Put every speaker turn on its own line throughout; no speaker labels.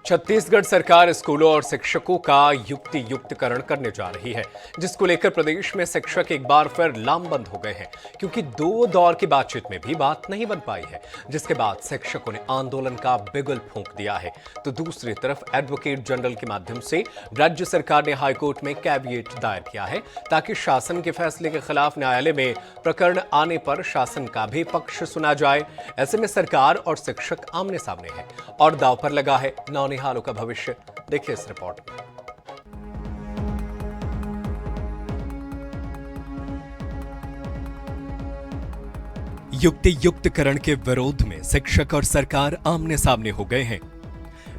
छत्तीसगढ़ सरकार स्कूलों और शिक्षकों का युक्ति युक्तकरण करने जा रही है, जिसको लेकर प्रदेश में शिक्षक एक बार फिर लामबंद हो गए हैं, क्योंकि दो दौर की बातचीत में भी बात नहीं बन पाई है, जिसके बाद शिक्षकों ने आंदोलन का बिगुल फूंक दिया है। तो दूसरी तरफ एडवोकेट जनरल के माध्यम से राज्य सरकार ने हाईकोर्ट में कैविएट दायर किया है, ताकि शासन के फैसले के खिलाफ न्यायालय में प्रकरण आने पर शासन का भी पक्ष सुना जाए। ऐसे में सरकार और शिक्षक आमने सामने हैं और दांव पर लगा है नौनिहालों का भविष्य। देखिए इस रिपोर्ट में। युक्ति युक्तकरण के विरोध में शिक्षक और सरकार आमने सामने हो गए हैं।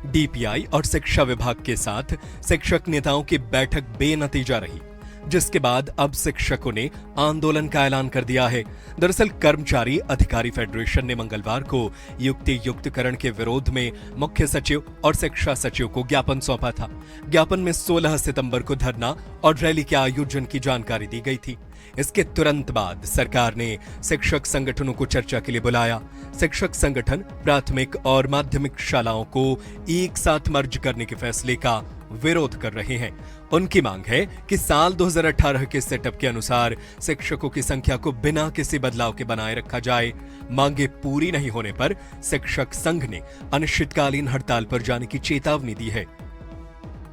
डीपीआई और शिक्षा विभाग के साथ शिक्षक नेताओं की बैठक बेनतीजा रही, जिसके बाद अब शिक्षकों ने आंदोलन का ऐलान कर दिया है। दरअसल कर्मचारी अधिकारी फेडरेशन ने मंगलवार को युक्ति युक्तकरण के विरोध में मुख्य सचिव और शिक्षा सचिव को ज्ञापन सौंपा था। ज्ञापन में 16 सितंबर को धरना और रैली के आयोजन की जानकारी दी गई थी। इसके तुरंत बाद सरकार ने शिक्षक संगठनों को चर्चा के लिए बुलाया। शिक्षक संगठन प्राथमिक और माध्यमिक शालाओं को एक साथ मर्ज करने के फैसले का विरोध कर रहे हैं। उनकी मांग है कि साल 2018 के सेटअप के अनुसार शिक्षकों की संख्या को बिना किसी बदलाव के बनाए रखा जाए। मांगे पूरी नहीं होने पर शिक्षक संघ ने अनिश्चितकालीन हड़ताल पर जाने की चेतावनी दी है।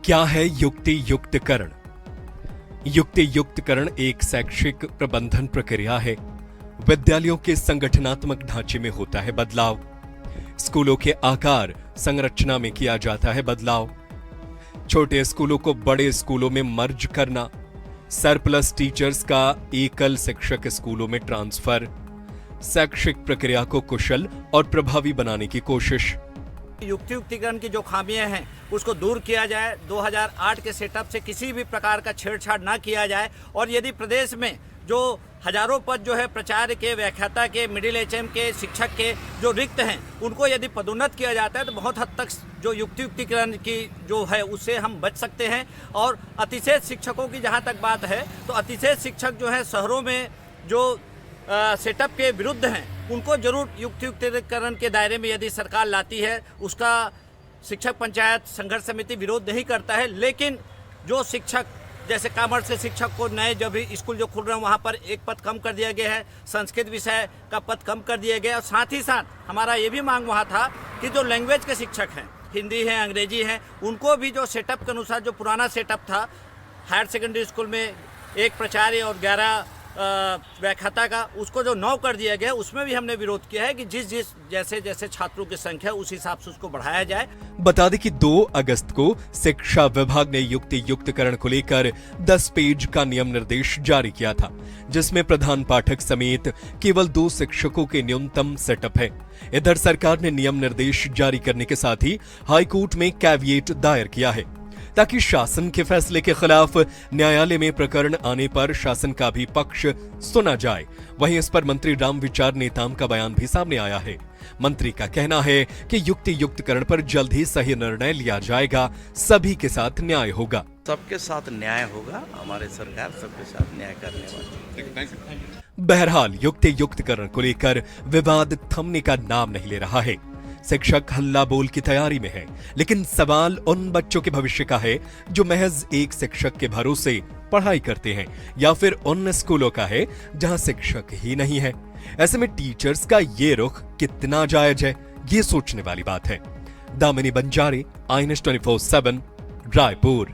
क्या है युक्ति युक्तकरण? युक्ति युक्तकरण एक शैक्षिक प्रबंधन प्रक्रिया है। विद्यालयों के संगठनात्मक ढांचे में होता है बदलाव। स्कूलों के आकार संरचना में किया जाता है बदलाव। छोटे स्कूलों को बड़े स्कूलों में मर्ज करना, सरप्लस टीचर्स का एकल शिक्षक स्कूलों में ट्रांसफर, शैक्षिक प्रक्रिया को कुशल और प्रभावी बनाने की कोशिश।
युक्ति युक्तिकरण की जो खामियां हैं उसको दूर किया जाए। 2008 के सेटअप से किसी भी प्रकार का छेड़छाड़ ना किया जाए और यदि प्रदेश में जो हजारों पद जो है प्राचार्य के, व्याख्याता के, मिडिल एचएम के, शिक्षक के जो रिक्त हैं उनको यदि पदोन्नत किया जाता है तो बहुत हद तक जो युक्ति युक्तिकरण की जो है उससे हम बच सकते हैं। और अतिशय शिक्षकों की जहाँ तक बात है तो अतिशय शिक्षक जो है शहरों में जो सेटअप के विरुद्ध हैं उनको जरूर युक्ति युक्तिकरण के दायरे में यदि सरकार लाती है, उसका शिक्षक पंचायत संघर्ष समिति विरोध नहीं करता है। लेकिन जो शिक्षक जैसे कॉमर्स के शिक्षक को नए जब भी स्कूल जो खुल रहे हैं वहाँ पर एक पद कम कर दिया गया है, संस्कृत विषय का पद कम कर दिया गया और साथ ही साथ हमारा ये भी मांग वहाँ था कि जो लैंग्वेज के शिक्षक हैं, हिंदी हैं, अंग्रेजी हैं, उनको भी जो सेटअप के अनुसार जो पुराना सेटअप था हायर सेकेंडरी स्कूल में एक प्राचार्य और 11 व्याख्याता का, उसको जो 9 कर दिया गया उसमें भी हमने विरोध किया है कि जिस जैसे जैसे छात्रों की संख्या उस हिसाब से उसको बढ़ाया जाए।
बता दें कि 2 अगस्त को शिक्षा विभाग ने युक्ति युक्तकरण को लेकर 10 पेज का नियम निर्देश जारी किया था, जिसमें प्रधान पाठक समेत केवल 2 शिक्षकों के न्यूनतम सेटअप है। इधर सरकार ने नियम निर्देश जारी करने के साथ ही हाईकोर्ट में कैविएट दायर किया है, ताकि शासन के फैसले के खिलाफ न्यायालय में प्रकरण आने पर शासन का भी पक्ष सुना जाए। वहीं इस पर मंत्री रामविचार नेताम का बयान भी सामने आया है। मंत्री का कहना है कि युक्ति युक्तकरण पर जल्द ही सही निर्णय लिया जाएगा, सभी के साथ न्याय होगा।
सबके साथ न्याय होगा, हमारे सरकार सबके साथ न्याय करने वाली।
बहरहाल युक्ति युक्तकरण को लेकर विवाद थमने का नाम नहीं ले रहा है। शिक्षक हल्ला बोल की तैयारी में है, लेकिन सवाल उन बच्चों के भविष्य का है जो महज एक शिक्षक के भरोसे पढ़ाई करते हैं, या फिर उन स्कूलों का है जहां शिक्षक ही नहीं है। ऐसे में टीचर्स का ये रुख कितना जायज है, ये सोचने वाली बात है। दामिनी बंजारे, INS 24/7, रायपुर।